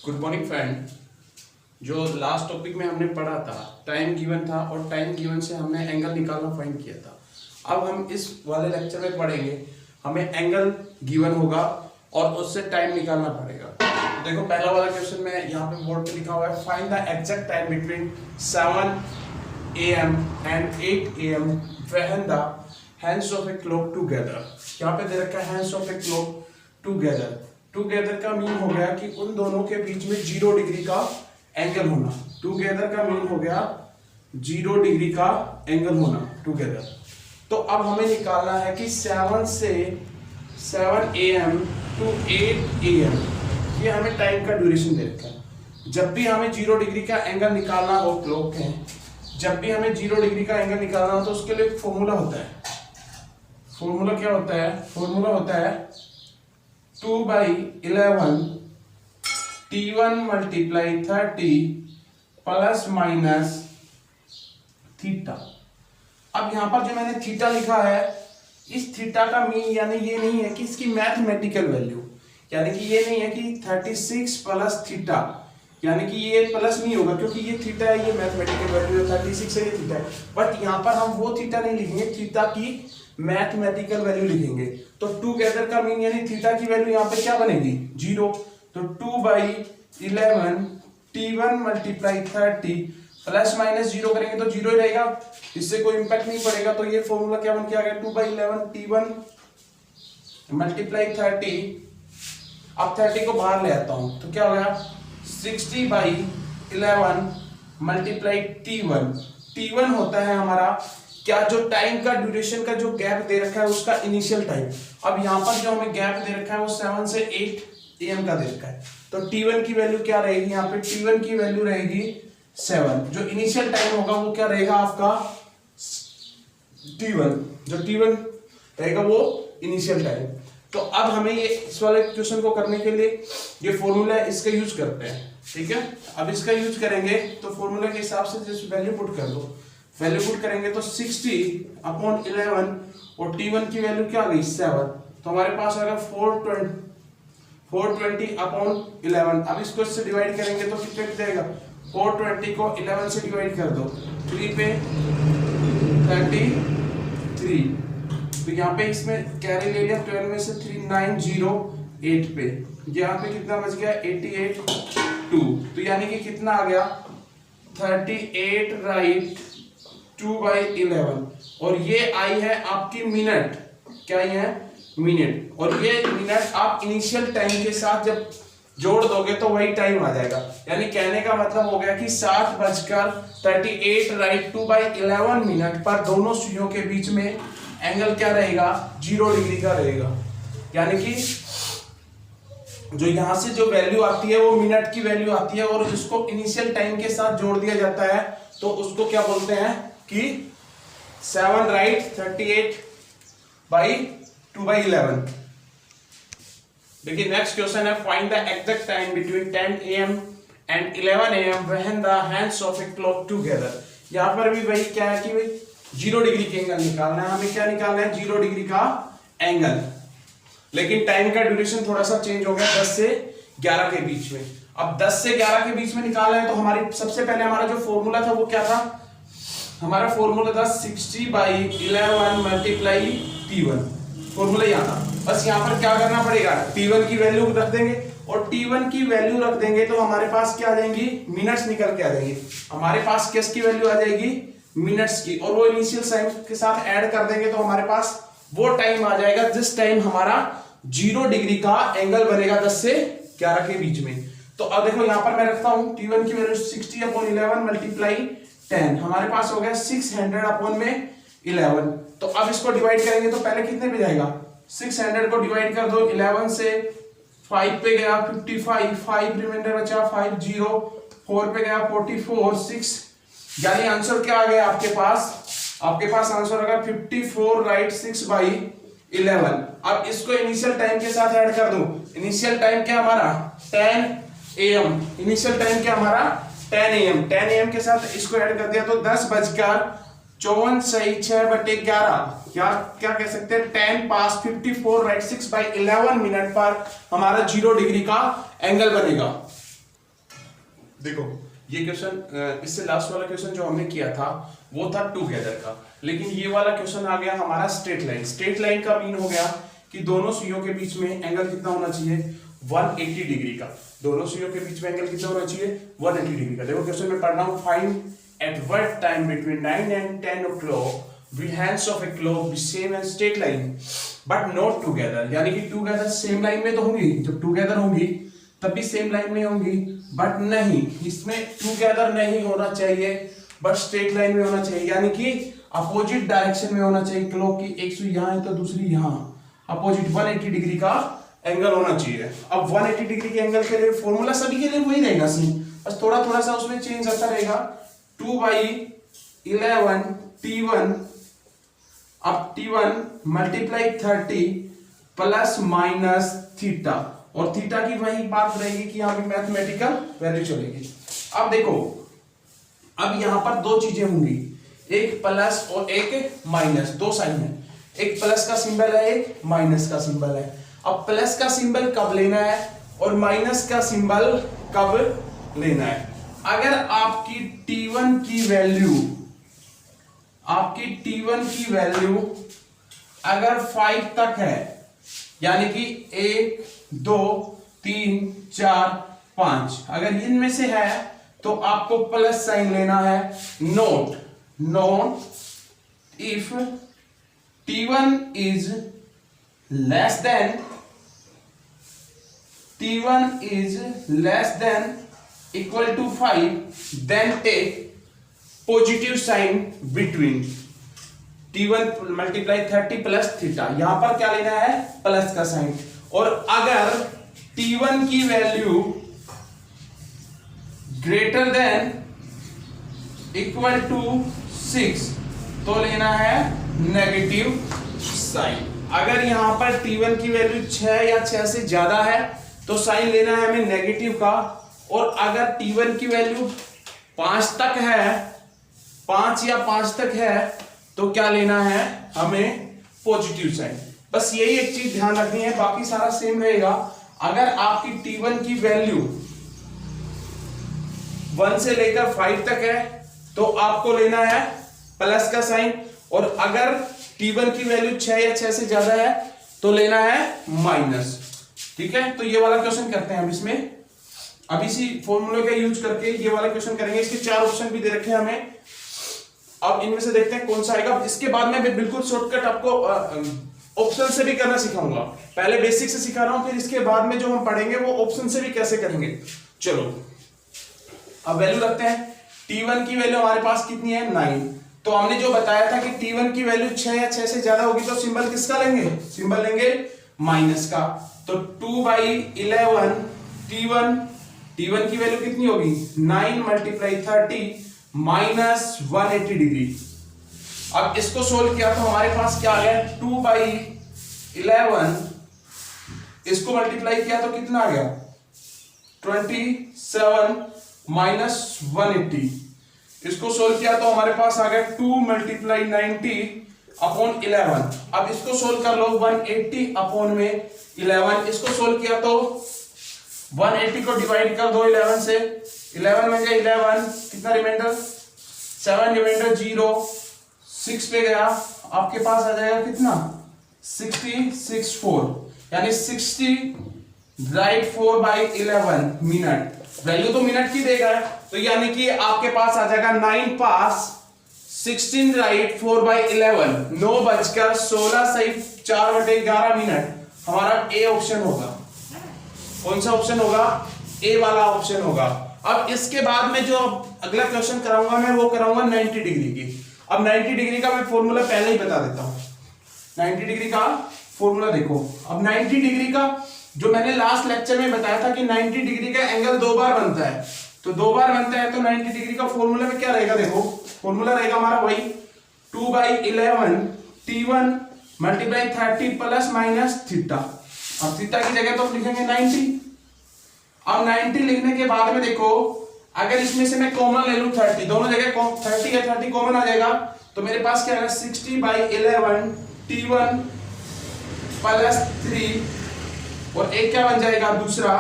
Good morning friend. जो last topic में हमने पढ़ा था, टाइम गिवन था और टाइम गिवन से हमने एंगल निकालना फाइंड किया था। अब हम इस वाले लेक्चर में पढ़ेंगे, हमें एंगल गिवन होगा और उससे टाइम निकालना पड़ेगा। तो देखो पहला वाला क्वेश्चन में यहाँ पे बोर्ड पे लिखा हुआ है, find the exact time between 7 AM and 8 AM when the hands of a clock together। यहाँ पे दे रखा है hands of a clock together। Together का मीन हो गया कि उन दोनों के बीच में 0 डिग्री का एंगल होना। टुगेदर का मीन हो गया 0 डिग्री का एंगल होना टुगेदर। तो अब हमें निकालना है कि 7 AM to 8 AM, ये हमें टाइम का ड्यूरेशन दे रखा है। जब भी हमें 0 डिग्री का एंगल निकालना हो क्लॉक के, जब भी हमें 0 डिग्री का एंगल निकालना हो तो उसके लिए एक फॉर्मूला होता है। फॉर्मूला क्या होता है? फॉर्मूला होता है 2/11 T1 multiply 30 plus minus theta. अब यहां पर जो मैंने थीटा लिखा है, इस थीटा का मीन यानी ये नहीं है कि इसकी मैथमेटिकल वैल्यू, यानी कि ये नहीं है कि 36 प्लस थीटा, यानी कि ये प्लस नहीं होगा क्योंकि ये थीटा है, ये मैथमेटिकल वैल्यू है 36 है, ये थीटा है। बट यहाँ पर हम वो थीटा नहीं लिखेंगे, थीटा की मैथमेटिकल वैल्यू लिखेंगे। तो टुगेदर का मीन यानी थीटा की वैल्यू यहाँ पे क्या बनेगी? 0। तो 2/11 T1 मल्टीप्लाई 30 प्लस माइनस 0 करेंगे तो 0 ही रहेगा, इससे कोई इंपैक्ट नहीं पड़ेगा। तो ये फॉर्मूला क्या बन के आ गया? 2/11 T1 मल्टीप्लाई 30। अब 30 को बाहर ले आता हूं तो क्या हो गया? 60/11 मल्टीप्लाई T1। T1 होता है हमारा क्या, जो टाइम का ड्यूरेशन का जो गैप दे रखा है उसका इनिशियल टाइम। अब यहाँ पर जो हमें गैप दे रखा है वो 7 से 8 AM का दे रखा है। तो T1 की वैल्यू क्या रहेगी? यहाँ पे T1 की वैल्यू रहेगी 7। जो इनिशियल टाइम होगा वो क्या रहेगा आपका? T1। जो T1 रहेगा वो इनिशियल टाइम। तो अब हमें ये इस वाले क्वेश्चन को करने के लिए ये फॉर्मूला है, इसका यूज करते हैं। ठीक है, अब इसका यूज करेंगे तो फॉर्मूला के हिसाब से जैसे वैल्यू पुट कर दो। वैल्यू पुट करेंगे तो 60/11 और T1 की वैल्यू क्या आ गई? 7। तो हमारे पास आएगा 420/11। अब इसको इससे डिवाइड करेंगे तो कितने में जाएगा? 420 को 11 से डिवाइड कर दो, 3 पे 33। तो यहाँ पे इसमें कैरी ले लिया, 12 में से 3 908 पे, यहाँ पे कितना बच गया? 88 तो यानी कि कितना आ गया? 38 राइट 2/11। और ये आई है आपकी मिनट, क्या आई है? मिनट। और ये मिनट आप इनिशियल टाइम के साथ जब जोड़ दोगे तो वही टाइम आ जाएगा। यानी कहने का मतलब हो गया कि 7:38 राइट 2/11 मिनट पर दोनों सुइयों के बीच में एंगल क्या रहेगा? 0 डिग्री का रहेगा। यानी कि जो यहां से जो वैल्यू आती है वो मिनट की वैल्यू आती है और इसको इनिशियल टाइम के साथ जोड़ दिया जाता है तो उसको क्या बोलते हैं कि 7 राइट 38/2/11। देखिए नेक्स्ट क्वेश्चन है, find the exact time between 10 AM and 11 AM when the hands of a clock together। यहां पर भी वही क्या है कि भाई 0 डिग्री का एंगल निकालना है। हमें क्या निकालना है? 0 डिग्री का एंगल। लेकिन टाइम का ड्यूरेशन थोड़ा सा चेंज हो गया, 10 से 11 के बीच में। अब 10 से 11 के बीच में निकालना है तो हमारी सबसे पहले हमारा जो फॉर्मूला था वो क्या था? हमारा फॉर्मूला था 60/11 मल्टीप्लाई T1। फॉर्मूला यहाँ था। बस यहाँ पर क्या करना पड़ेगा? T1 की वैल्यू रख देंगे और T1 की वैल्यू रख देंगे तो हमारे पास क्या आ जाएंगी? मिनट्स निकल के आ जाएंगी। हमारे पास किसकी वैल्यू आ जाएगी? मिनट्स की। और वो इनिशियल टाइम के साथ ऐड कर देंगे तो हमारे पास वो टाइम आ जाएगा जिस टाइम हमारा 0 डिग्री का एंगल बनेगा 10 से 11 के बीच में। तो अब देखो यहाँ पर मैं रखता हूं T1 की वैल्यू 60/11 मल्टीप्लाई 10, हमारे पास हो गया 600/11। तो अब इसको डिवाइड करेंगे तो पहले कितने पे जाएगा? 600 को डिवाइड कर दो 11 से, 5 पे गया 55, 5 रिमाइंडर बचा 50, 4 पे गया 44, 6, यानी आंसर क्या आ गया आपके पास? आपके पास आंसर होगा 54 राइट 6/11। अब इसको इनिशियल टाइम के साथ ऐड कर दूं। इनिशियल टाइम क्या हमारा? 10 AM। इनिशियल टाइम क्या हमारा? 10 AM। 10 AM के साथ इसको ऐड कर दिया तो 10:54 सही 6/11, या क्या कह सकते हैं 10 पास 54 राइट 6/11 मिनट पर हमारा 0 डिग्री का एंगल बनेगा। देखो ये क्वेश्चन, इससे लास्ट वाला क्वेश्चन जो हमने किया था वो था टुगेदर का, लेकिन ये वाला क्वेश्चन आ गया हमारा स्ट्रेट लाइन। स्ट्रेट लाइन का मीन हो गया कि दोनों सुइयों के बीच में एंगल कितना होना चाहिए, 180 डिग्री का। दोनों सुइयों के बीच में एंगल कितना होना चाहिए, 180 डिग्री का। देखो क्वेश्चन में पढ़ रहा हूं, find at what time between 9 and 10 o'clock the hands of a clock be same and straight line but not together। यानी कि टुगेदर सेम लाइन में तो होंगी, जब टुगेदर होंगी तब भी सेम लाइन में होंगी, बट नहीं, इसमें टुगेदर नहीं होना चाहिए बट स्ट्रेट लाइन में होना चाहिए, यानी कि अपोजिट डायरेक्शन में होना चाहिए। क्लॉक की एक सुई यहाँ है तो दूसरी यहाँ, अपोजिट 180 डिग्री का एंगल होना चाहिए। अब 180 डिग्री के एंगल के लिए फॉर्मूला सभी के लिए वही रहेगा, बस थोड़ा थोड़ा सा उसमें चेंज आता रहेगा। 2/11 T1, अब T1 multiply 30 plus minus theta, और थीटा की वही बात रहेगी कि यहाँ पे मैथमेटिकल वैल्यू चलेगी। अब देखो, अब यहाँ पर दो चीजें होंगी, एक प्लस और एक माइनस, दो साइन है, एक प्लस का सिंबल है, एक माइनस का सिंबल है। अब प्लस का सिंबल कब लेना है और माइनस का सिंबल कब लेना है। अगर आपकी T1 की वैल्यू अगर 5 तक है, यानी कि 1 2 3 4 5, अगर इनमें से है तो आपको प्लस साइन लेना है। Note if T1 is less than equal to 5, then take positive sign between T1 multiply 30 plus theta. यहां पर क्या लेना है, प्लस का साइन। और अगर T1 की value greater than equal to 6 तो लेना है नेगेटिव साइन। अगर यहां पर T1 की वैल्यू 6 या 6 से ज्यादा है तो साइन लेना है हमें नेगेटिव का, और अगर T1 की वैल्यू 5 तक है, 5 या 5 तक है तो क्या लेना है हमें, पॉजिटिव साइन। बस यही एक चीज ध्यान रखनी है, बाकी सारा सेम रहेगा। अगर आपकी T1 की वैल्यू 1 से लेकर 5 तक है तो आपको लेना है प्लस का साइन, और अगर T1 की वैल्यू 6 या 6 से ज्यादा है तो लेना है माइनस। ठीक है, तो ये वाला क्वेश्चन करते हैं हम इसमें। अब इसी फॉर्मूले का यूज करके ये वाला क्वेश्चन करेंगे। इसके 4 ऑप्शन भी दे रखे हैं हमें, अब इनमें से देखते हैं कौन सा आएगा। इसके बाद में बिल्कुल शॉर्टकट आपको ऑप्शन से भी करना सिखाऊंगा। पहले बेसिक से सिखा रहा हूं, फिर इसके बाद में जो हम पढ़ेंगे वो ऑप्शन से भी कैसे करेंगे। चलो अब वैल्यू रखते हैं। T1 की वैल्यू हमारे पास कितनी है, 9। तो हमने जो बताया था कि T1 की वैल्यू 6 या 6 से ज्यादा होगी तो सिंबल किसका लेंगे, सिंबल लेंगे माइनस का। तो 2/11 T1 की वैल्यू कितनी होगी, 9 मल्टीप्लाई 30 माइनस 180 डिग्री। अब इसको सोल्व किया तो हमारे पास क्या आ गया, 2/11, इसको मल्टीप्लाई किया तो कितना आ गया, 27 माइनस 180। इसको सोल्व किया तो हमारे पास आ गया 2 मल्टीप्लाई 90 अपॉन 11। अब इसको सोल्व कर लो, 180 अपॉन में 11। इसको सोल्व किया तो 180 को डिवाइड कर दो 11 से, 11 में गया 11, कितना रिमाइंडर, 7 रिमाइंडर 0, 6 पे गया, आपके पास आ जाएगा कितना, 66 4, यानी 60 राइट 4/11 मिनट। वैल्यू तो मिनट की देगा, तो यानी कि आपके पास आ जाएगा 9 पास 16 राइट 4/11, 9:16 सही 4/11 मिनट। हमारा ए ऑप्शन होगा। कौन सा ऑप्शन होगा, ए वाला ऑप्शन होगा। अब इसके बाद में जो अगला क्वेश्चन कराऊंगा मैं वो कराऊंगा 90 डिग्री की। अब 90 डिग्री का मैं फॉर्मूला पहले ही बता देता हूं। 90 डिग्री का फॉर्मूला देखो। अब 90 डिग्री का जो मैंने लास्ट लेक्चर में बताया था कि 90 डिग्री का एंगल 2 बार बनता है, तो 2 बार बनता है तो 90 डिग्री का फॉर्मूला में क्या रहेगा, देखो फॉर्मूला रहेगा हमारा वही 2/11 T1 multiply 30 plus minus theta. अब थीटा की जगह तो लिखेंगे 90। अब 90 लिखने के बाद में देखो, अगर इसमें से मैं कॉमन ले लूं 30, दोनों जगह 30 या 30 कॉमन आ जाएगा, तो मेरे पास क्या है 60/11 T1 प्लस 3, और एक क्या बन जाएगा दूसरा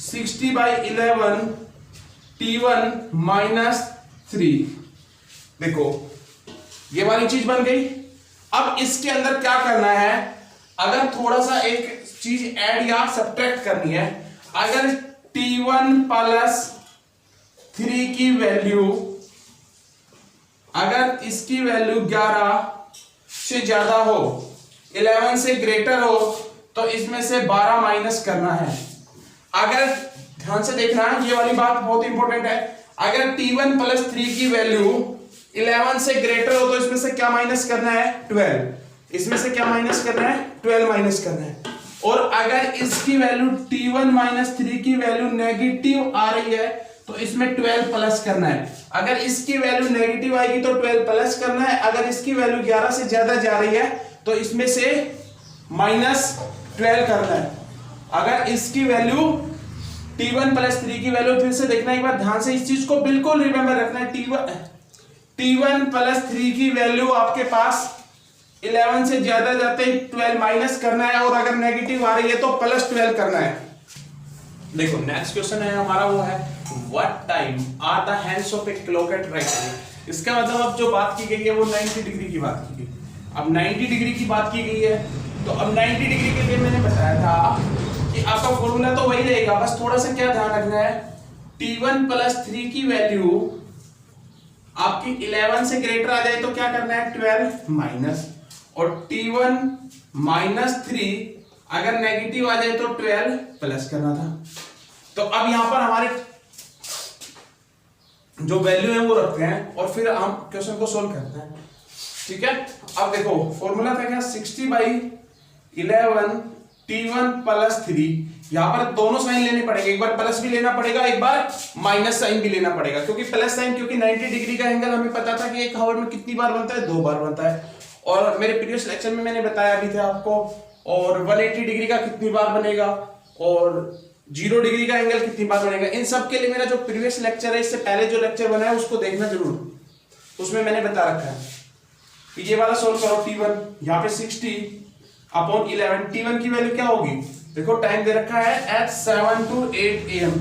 60/11 T1 माइनस 3। देखो ये वाली चीज बन गई। अब इसके अंदर क्या करना है, अगर थोड़ा सा एक चीज ऐड या सब्ट्रैक्ट करनी है, अगर T1 प्लस 3 की वैल्यू, अगर इसकी वैल्यू 11 से ज्यादा हो, 11 से ग्रेटर हो, तो इसमें से 12 माइनस करना है। अगर ध्यान से देखना, ये वाली बात बहुत इंपॉर्टेंट है, अगर T1 प्लस 3 की वैल्यू 11 से ग्रेटर हो तो इसमें से क्या माइनस करना है, 12। इसमें से क्या माइनस करना है, 12 माइनस करना है। और अगर इसकी वैल्यू T1 माइनस 3 की वैल्यू नेगेटिव आ रही है तो इसमें 12 प्लस करना है। अगर इसकी वैल्यू नेगेटिव आएगी तो 12 प्लस करना है। अगर इसकी वैल्यू 11 से ज्यादा जा रही है तो इसमें से माइनस 12 करना है। अगर इसकी वैल्यू T1 प्लस 3 की वैल्यू, फिर से देखना एक बार ध्यान से, इस चीज को बिल्कुल रिमेंबर रखना है। T1 प्लस 3 की वैल्यू आपके पास 11 से ज्यादा जाते ही 12 माइनस करना है, और अगर नेगेटिव आ रही है तो प्लस 12 करना है। देखो नेक्स्ट क्वेश्चन है हमारा, वो है what time are the hands of a clock at right time. इसका मतलब अब जो बात की गई है वो 90 डिग्री की बात की गई। अब 90 डिग्री की बात की गई है, तो अब 90 डिग्री के लिए मैंने बताया था कि आपका फॉर्मूला तो वही रहेगा, बस थोड़ा सा क्या ध्यान रखना है, T1 प्लस 3 की वैल्यू आपकी 11 से ग्रेटर आ जाए तो क्या करना है, 12 माइनस, और T1 माइनस 3 अगर नेगेटिव आ जाए तो 12 प्लस करना था। तो अब यहां पर हमारे जो वैल्यू है वो रखते हैं और फिर हम क्वेश्चन को सोल्व करते हैं। ठीक है, अब देखो फॉर्मूला था क्या, 60/11 T1 प्लस 3। यहां पर दोनों साइन लेने पड़ेंगे, एक बार प्लस भी लेना पड़ेगा, एक बार माइनस साइन भी लेना पड़ेगा, क्योंकि प्लस साइन, क्योंकि 90 डिग्री का एंगल हमें पता था कि एक आवर में कितनी बार बनता है, 2 बार बनता है। और मेरे प्रीवियस लेक्चर में मैंने बताया भी था आपको, और 180 डिग्री का कितनी बार बनेगा, और 0 डिग्री का एंगल कितनी बार बनेगा। इन सब के लिए मेरा जो प्रीवियस लेक्चर है, इससे पहले जो लेक्चर बना है उसको देखना जरूर, उसमें मैंने बता रखा है। ये वाला सोल्व करो, T1 यहाँ पे 60/11, T1 की वैल्यू क्या होगी, देखो टाइम दे रखा है at 7 to 8 AM,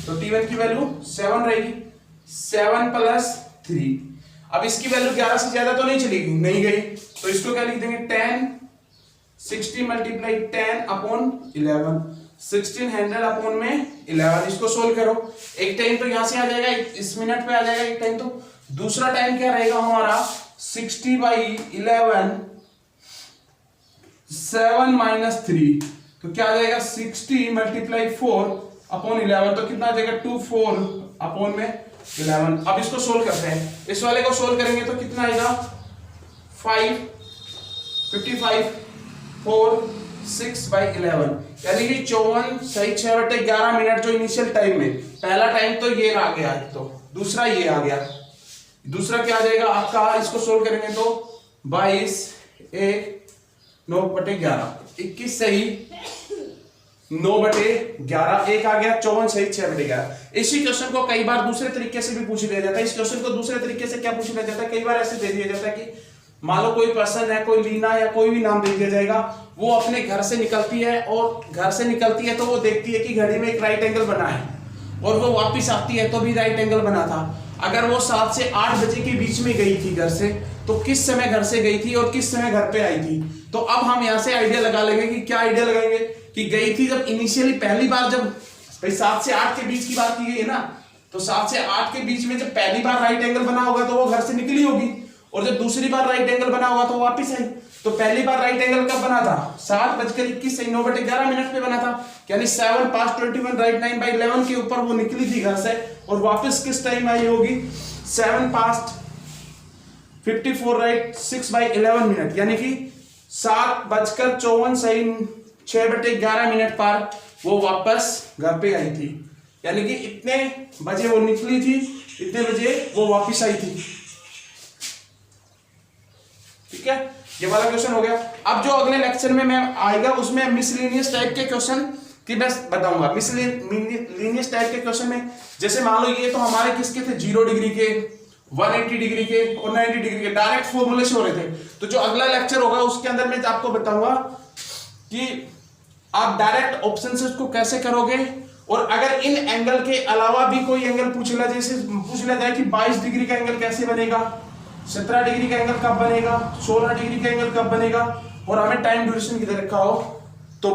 तो T1 की वैल्यू 7 रहेगी, 7 प्लस 3। अब इसकी वैल्यू 11 से ज्यादा तो नहीं चलेगी, नहीं गई, तो इसको क्या लिख देंगे, 60 मल्टीप्लाई 10/11, 1600 अपॉन में 11। इसको सोल्व करो, एक टाइम तो यहां से आ जाएगा, इस मिनट पे आ जाएगा एक टाइम, तो दूसरा टाइम क्या रहेगा हमारा, 60/11 7 माइनस 3, तो क्या आ जाएगा, 60 मल्टीप्लाई 4/11, तो कितना आ जाएगा, 24/में 11। अब इसको सोल्व करते हैं, इस वाले को सोल्व करेंगे तो कितना आएगा, 55 4 6/11, यानी कि 54 सही 6/11 मिनट जो इनिशियल टाइम में, पहला टाइम तो ये आ गया, तो दूसरा ये आ गया, दूसरा क्या आ जाएगा आपका, इसको सोल्व करेंगे तो 22 1 9/11, 21 सही 9/11, 1 आ गया, 54 सही 6/11। इसी क्वेश्चन को कई बार दूसरे तरीके से भी पूछ लिया जाता है। इस क्वेश्चन को दूसरे तरीके से क्या पूछ लिया जाता है, कई बार ऐसे दे दिया जाता है कि मान लो कोई पर्सन है, कोई लीना या कोई भी नाम दे दिया जाएगा, वो अपने घर से निकलती है, और घर से निकलती है तो वो देखती है कि घड़ी में एक राइट एंगल बना है, और वो वापस आती है तो भी राइट एंगल बना था। अगर वो 7 से 8 बजे के बीच में गई थी घर से, तो किस समय घर से गई थी और किस समय घर पे आई थी। तो अब हम यहाँ से आइडिया लगा लेंगे कि क्या आइडिया लगाएंगे कि गई थी जब इनिशियली पहली बार, जब भाई 7 से 8 के बीच की बात की गई है ना, तो 7 से 8 के बीच में जब पहली बार राइट एंगल बना होगा तो वो घर से निकली होगी, और जब दूसरी बार राइट एंगल बना होगा तो वापस आई। तो पहली बार राइट एंगल कब बना था, 7:21 सही 9/11 मिनट पे बना था, यानी 7 past 21 राइट 9/11 के ऊपर वो निकली थी घर से, और वापस किस टाइम आई होगी, 7 past 54 राइट 6/11 मिनट, यानी कि 7:54 सही 6/11 मिनट पर वो वापस घर पे आई थी, यानी कि इतने बजे वो निकली थी, इतने बजे वो वापस आई थी। ठीक है, ये वाला क्वेश्चन हो गया। अब जो अगले लेक्चर में मैं आएगा उसमें मिसलेनियस टाइप के क्वेश्चन की मैं बताऊंगा। मिसलेनियस टाइप के क्वेश्चन में जैसे मान लो ये तो हमारे किसके थे, 0 डिग्री के, 180 डिग्री के और 90 डिग्री के डायरेक्ट फॉर्मूले से हो रहे थे। तो जो अगला लेक्चर होगा उसके अंदर मैं आपको बताऊंगा कि आप डायरेक्ट ऑप्शन से उसको कैसे करोगे, और अगर इन एंगल के अलावा भी कोई एंगल पूछ लिया जाए कि 22 डिग्री का एंगल कैसे बनेगा, 17 डिग्री का एंगल कब बनेगा, 16 डिग्री का एंगल कब बनेगा, और हमें टाइम ड्यूरेशन किधर रखा हो तो